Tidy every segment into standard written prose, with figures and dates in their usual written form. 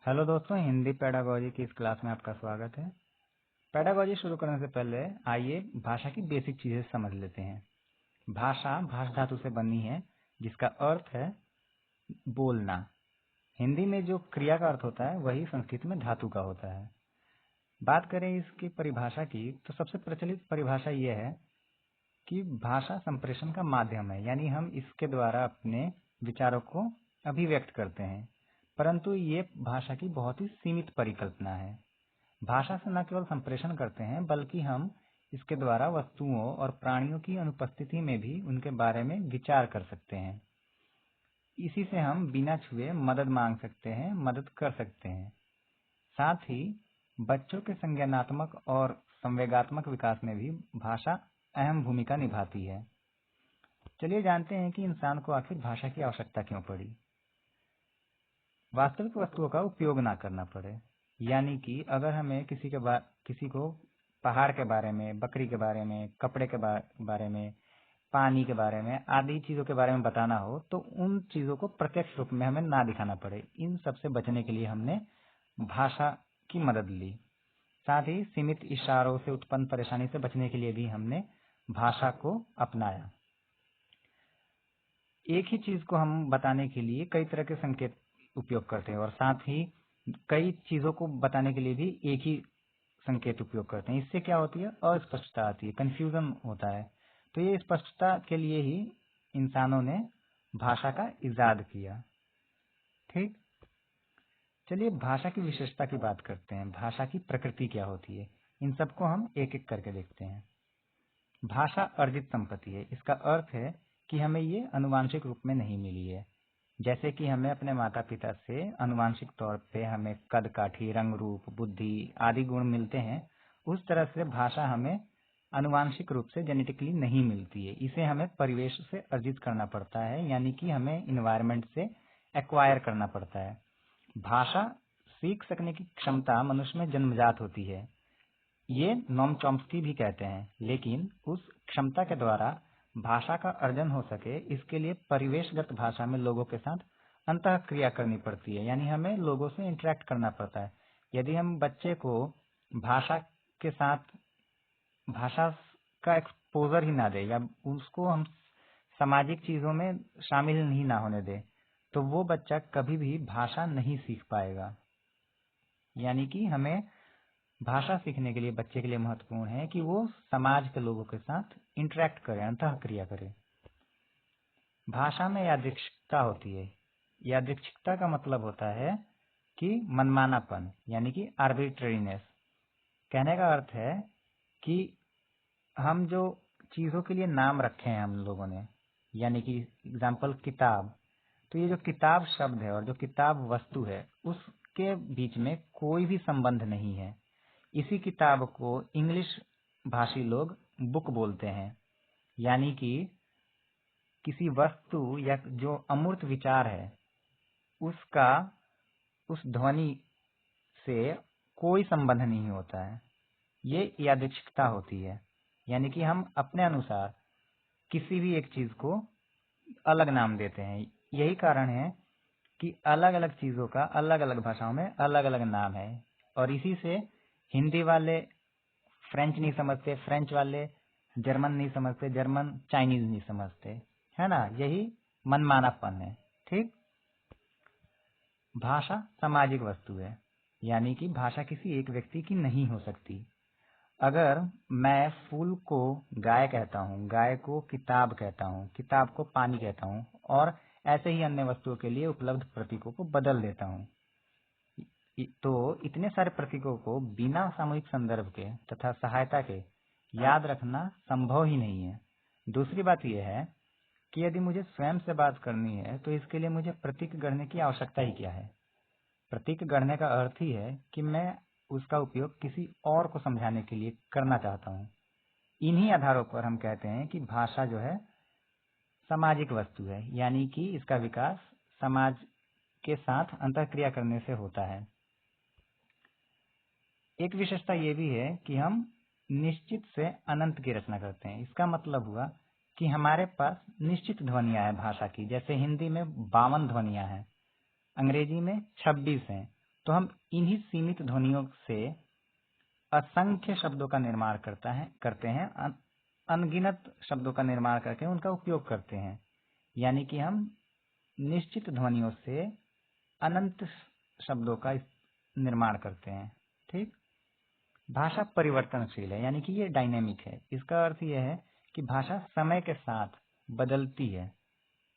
Hello दोस्तों, Hindi pedagogy की इस क्लास में आपका स्वागत है। पेडागोजी शुरू करने से पहले आइए भाषा की बेसिक चीजें समझ लेते हैं। भाषा भाष धातु से बनी है, जिसका अर्थ है बोलना। हिंदी में जो क्रिया का अर्थ होता है वही संस्कृत में धातु का होता है। बात करें इसकी परिभाषा की, तो सबसे प्रचलित परिभाषा यह है कि भाषा संप्रेषण का माध्यम है, यानी हम इसके द्वारा अपने विचारों को अभिव्यक्त करते हैं। परंतु ये भाषा की बहुत ही सीमित परिकल्पना है। भाषा से न केवल संप्रेषण करते हैं, बल्कि हम इसके द्वारा वस्तुओं और प्राणियों की अनुपस्थिति में भी उनके बारे में विचार कर सकते हैं। इसी से हम बिना छुए मदद मांग सकते हैं, मदद कर सकते हैं। साथ ही बच्चों के संज्ञानात्मक और संवेगात्मक विकास में भी भाषा अहम भूमिका निभाती है। चलिए जानते हैं कि इंसान को आखिर भाषा की आवश्यकता क्यों पड़ी। वास्तविक वस्तुओं का उपयोग ना करना पड़े, यानी कि अगर हमें किसी को पहाड़ के बारे में, बकरी के बारे में, कपड़े के बारे में, पानी के बारे में आदि चीजों के बारे में बताना हो, तो उन चीजों को प्रत्यक्ष रूप में हमें ना दिखाना पड़े। इन सब से बचने के लिए हमने भाषा की मदद ली। साथ ही सीमित इशारों से उत्पन्न परेशानी से बचने के लिए भी हमने भाषा को अपनाया। एक ही चीज को हम बताने के लिए कई तरह के संकेत उपयोग करते हैं, और साथ ही कई चीजों को बताने के लिए भी एक ही संकेत उपयोग करते हैं। इससे क्या होती है, अस्पष्टता आती है, कंफ्यूजन होता है। तो ये स्पष्टता के लिए ही इंसानों ने भाषा का इजाद किया। ठीक, चलिए भाषा की विशेषता की बात करते हैं। भाषा की प्रकृति क्या होती है, इन सबको हम एक एक करके देखते हैं। भाषा अर्जित संपत्ति है। इसका अर्थ है कि हमें ये अनुवांशिक रूप में नहीं मिली है। जैसे कि हमें अपने माता पिता से अनुवांशिक तौर पे हमें कद काठी, रंग रूप, बुद्धि आदि गुण मिलते हैं, उस तरह से भाषा हमें अनुवांशिक रूप से जेनेटिकली नहीं मिलती है। इसे हमें परिवेश से अर्जित करना पड़ता है, यानी कि हमें इन्वायरमेंट से एक्वायर करना पड़ता है। भाषा सीख सकने की क्षमता मनुष्य में जन्मजात होती है, ये नोम चॉम्स्की भी कहते हैं। लेकिन उस क्षमता के द्वारा भाषा का अर्जन हो सके, इसके लिए परिवेशगत भाषा में लोगों के साथ अंतः क्रिया करनी पड़ती है, यानी हमें लोगों से इंटरेक्ट करना पड़ता है। यदि हम बच्चे को भाषा के साथ भाषा का एक्सपोजर ही ना दे, या उसको हम सामाजिक चीजों में शामिल ही ना होने दे, तो वो बच्चा कभी भी भाषा नहीं सीख पाएगा। यानी कि हमें भाषा सीखने के लिए बच्चे के लिए महत्वपूर्ण है कि वो समाज के लोगों के साथ इंटरेक्ट करे, अंतः क्रिया करे। भाषा में यादृच्छिकता होती है। यादृच्छिकता का मतलब होता है कि मनमानापन, यानी कि आर्बिट्रेरीनेस। कहने का अर्थ है कि हम जो चीजों के लिए नाम रखे हैं हम लोगों ने, यानी कि एग्जाम्पल किताब, तो ये जो किताब शब्द है और जो किताब वस्तु है, उसके बीच में कोई भी संबंध नहीं है। इसी किताब को इंग्लिश भाषी लोग बुक बोलते हैं, यानी कि किसी वस्तु या जो अमूर्त विचार है, उसका उस ध्वनि से कोई संबंध नहीं होता है। ये यादृच्छिकता होती है, यानी कि हम अपने अनुसार किसी भी एक चीज को अलग नाम देते हैं। यही कारण है कि अलग अलग चीजों का अलग अलग भाषाओं में अलग अलग नाम है, और इसी से हिंदी वाले फ्रेंच नहीं समझते, फ्रेंच वाले जर्मन नहीं समझते, जर्मन चाइनीज नहीं समझते, है ना। यही मनमानापन है। ठीक, भाषा सामाजिक वस्तु है, यानी कि भाषा किसी एक व्यक्ति की नहीं हो सकती। अगर मैं फूल को गाय कहता हूँ, गाय को किताब कहता हूँ, किताब को पानी कहता हूँ, और ऐसे ही अन्य वस्तुओं के लिए उपलब्ध प्रतीकों को बदल देता हूँ, तो इतने सारे प्रतीकों को बिना सामूहिक संदर्भ के तथा सहायता के याद रखना संभव ही नहीं है। दूसरी बात यह है कि यदि मुझे स्वयं से बात करनी है, तो इसके लिए मुझे प्रतीक गढ़ने की आवश्यकता ही क्या है। प्रतीक गढ़ने का अर्थ ही है कि मैं उसका उपयोग किसी और को समझाने के लिए करना चाहता हूँ। इन्हीं आधारों पर हम कहते हैं कि भाषा जो है सामाजिक वस्तु है, यानी कि इसका विकास समाज के साथ अंतःक्रिया करने से होता है। एक विशेषता ये भी है कि हम निश्चित से अनंत की रचना करते हैं। इसका मतलब हुआ कि हमारे पास निश्चित ध्वनियां हैं भाषा की। जैसे हिंदी में 52 ध्वनियां हैं, अंग्रेजी में 26 हैं, तो हम इन्हीं सीमित ध्वनियों से असंख्य शब्दों का निर्माण करते हैं, अनगिनत शब्दों का निर्माण करके उनका उपयोग करते हैं। यानी कि हम निश्चित ध्वनियों से अनंत शब्दों का निर्माण करते हैं। ठीक। भाषा परिवर्तनशील है, यानी कि ये डायनेमिक है। इसका अर्थ यह है कि भाषा समय के साथ बदलती है।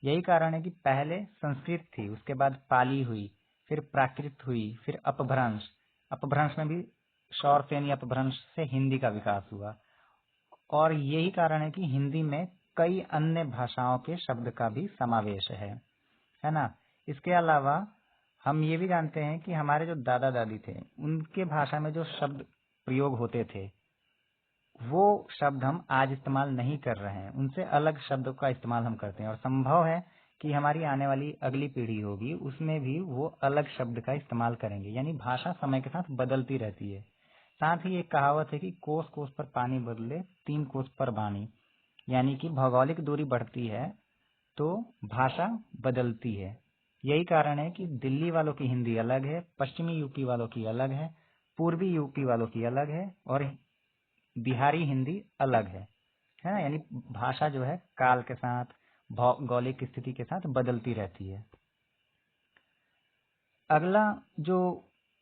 यही कारण है कि पहले संस्कृत थी, उसके बाद पाली हुई, फिर प्राकृत हुई, फिर अपभ्रंश। अपभ्रंश में भी शौरसेनी अपभ्रंश से हिंदी का विकास हुआ। और यही कारण है कि हिंदी में कई अन्य भाषाओं के शब्द का भी समावेश है ना। इसके अलावा हम ये भी जानते हैं कि हमारे जो दादा दादी थे, उनके भाषा में जो शब्द प्रयोग होते थे, वो शब्द हम आज इस्तेमाल नहीं कर रहे हैं। उनसे अलग शब्दों का इस्तेमाल हम करते हैं, और संभव है कि हमारी आने वाली अगली पीढ़ी होगी, उसमें भी वो अलग शब्द का इस्तेमाल करेंगे। यानी भाषा समय के साथ बदलती रहती है। साथ ही एक कहावत है कि कोस कोस पर पानी बदले, 3 कोस पर वाणी। यानी कि भौगोलिक दूरी बढ़ती है तो भाषा बदलती है। यही कारण है कि दिल्ली वालों की हिंदी अलग है, पश्चिमी यूपी वालों की अलग है, पूर्वी यूपी वालों की अलग है, और बिहारी हिंदी अलग है ना। यानी भाषा जो है काल के साथ, भौगोलिक स्थिति के साथ बदलती रहती है।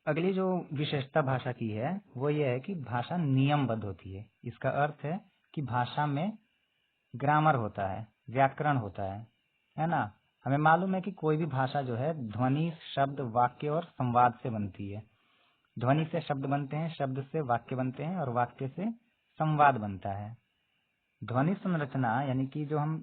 अगली जो विशेषता भाषा की है वो ये है कि भाषा नियमबद्ध होती है। इसका अर्थ है कि भाषा में ग्रामर होता है, व्याकरण होता है ना। हमें मालूम है कि कोई भी भाषा जो है ध्वनि, शब्द, वाक्य और संवाद से बनती है। ध्वनि से शब्द बनते हैं, शब्द से वाक्य बनते हैं, और वाक्य से संवाद बनता है। ध्वनि संरचना यानी कि जो हम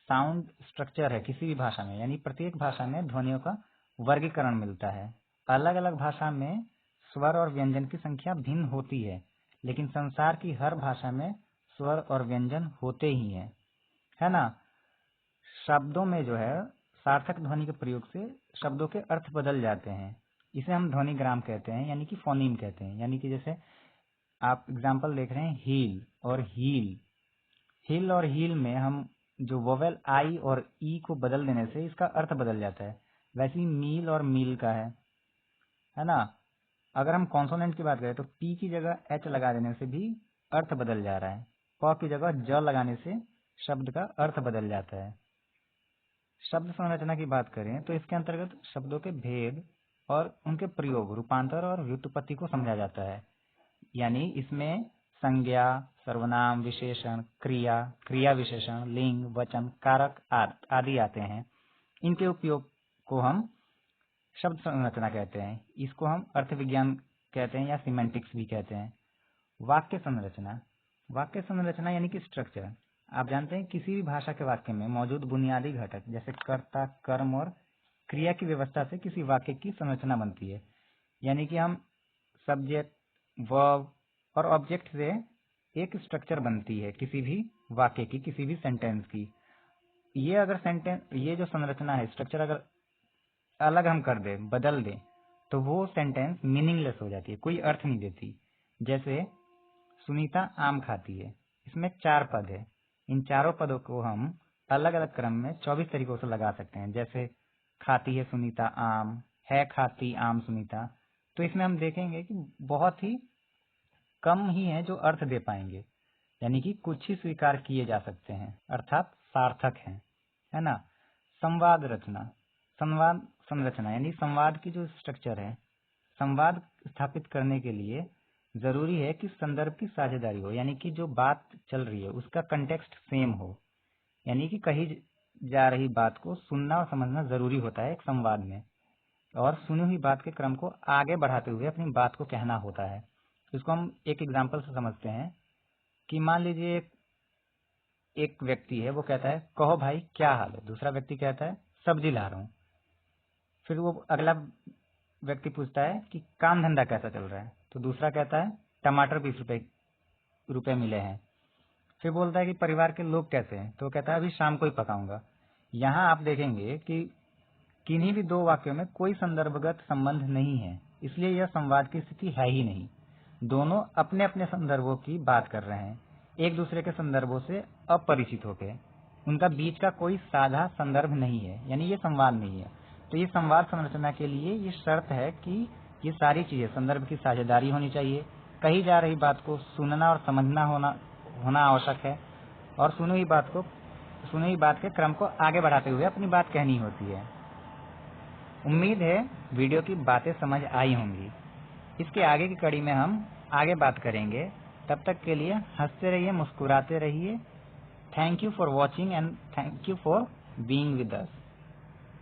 साउंड स्ट्रक्चर है किसी भी भाषा में, यानी प्रत्येक भाषा में ध्वनियों का वर्गीकरण मिलता है। अलग अलग भाषा में स्वर और व्यंजन की संख्या भिन्न होती है, लेकिन संसार की हर भाषा में स्वर और व्यंजन होते ही हैं, है ना। शब्दों में जो है सार्थक ध्वनि के प्रयोग से शब्दों के अर्थ बदल जाते हैं। इसे हम ध्वनिग्राम कहते हैं, यानी कि फोनीम कहते हैं। यानी कि जैसे आप एग्जाम्पल देख रहे हैं हील और हील। हिल और हील में हम जो वोवेल आई और ई को बदल देने से इसका अर्थ बदल जाता है। वैसे ही मील और मील का है ना। अगर हम कॉन्सोनेंट की बात करें तो पी की जगह एच लगा देने से भी अर्थ बदल जा रहा है। प की जगह ज लगाने से शब्द का अर्थ बदल जाता है। शब्द संरचना की बात करें तो इसके अंतर्गत शब्दों के भेद और उनके प्रयोग, रूपांतर और व्युत्पत्ति को समझा जाता है। यानी इसमें संज्ञा, सर्वनाम, विशेषण, क्रिया, क्रिया विशेषण, लिंग, वचन, कारक आदि आते हैं। इनके उपयोग को हम शब्द संरचना कहते हैं। इसको हम अर्थ विज्ञान कहते हैं या सिमेंटिक्स भी कहते हैं। वाक्य संरचना, वाक्य संरचना यानी कि स्ट्रक्चर। आप जानते हैं किसी भी भाषा के वाक्य में मौजूद बुनियादी घटक जैसे कर्ता, कर्म और क्रिया की व्यवस्था से किसी वाक्य की संरचना बनती है। यानी कि हम सब्जेक्ट, वर्ब और ऑब्जेक्ट से एक स्ट्रक्चर बनती है किसी भी वाक्य की, किसी भी सेंटेंस की। ये जो संरचना है, स्ट्रक्चर अगर अलग हम कर दें, बदल दें, तो वो सेंटेंस मीनिंगलेस हो जाती है, कोई अर्थ नहीं देती। जैसे सुनीता आम खाती है, इसमें 4 पद है। इन चारों पदों को हम अलग अलग क्रम में 24 तरीकों से लगा सकते हैं। जैसे खाती है सुनीता आम, है खाती आम सुनीता। तो इसमें हम देखेंगे कि बहुत ही कम ही है जो अर्थ दे पाएंगे, यानी कि कुछ ही स्वीकार किए जा सकते हैं, अर्थात सार्थक हैं, है ना। संवाद रचना, संवाद संरचना यानी संवाद की जो स्ट्रक्चर है, संवाद स्थापित करने के लिए जरूरी है कि संदर्भ की साझेदारी हो, यानी कि जो बात चल रही है उसका कंटेक्स्ट सेम हो। यानी कि कही जा रही बात को सुनना और समझना जरूरी होता है एक संवाद में, और सुनी हुई बात के क्रम को आगे बढ़ाते हुए अपनी बात को कहना होता है। इसको हम एक एग्जाम्पल से समझते हैं कि मान लीजिए एक व्यक्ति है, वो कहता है कहो भाई क्या हाल है। दूसरा व्यक्ति कहता है सब्जी ला रहा हूँ। फिर वो अगला व्यक्ति पूछता है कि काम धंधा कैसा चल रहा है, तो दूसरा कहता है टमाटर 20 रुपए मिले हैं। फिर बोलता है कि परिवार के लोग कैसे हैं, तो कहता है अभी शाम को ही पकाऊंगा। यहाँ आप देखेंगे कि किन्हीं भी दो वाक्यों में कोई संदर्भगत संबंध नहीं है, इसलिए यह संवाद की स्थिति है ही नहीं। दोनों अपने अपने संदर्भों की बात कर रहे हैं, एक दूसरे के संदर्भों से अपरिचित होकर। उनका बीच का कोई साझा संदर्भ नहीं है, यानी ये संवाद नहीं है। तो ये संवाद संरचना के लिए ये शर्त है कि ये सारी चीजें संदर्भ की साझेदारी होनी चाहिए। कही जा रही बात को सुनना और समझना होना आवश्यक है और सुनी हुई बात के क्रम को आगे बढ़ाते हुए अपनी बात कहनी होती है। उम्मीद है वीडियो की बातें समझ आई होंगी। इसके आगे की कड़ी में हम आगे बात करेंगे। तब तक के लिए हंसते रहिए, मुस्कुराते रहिए। Thank you for watching and thank you for being with us.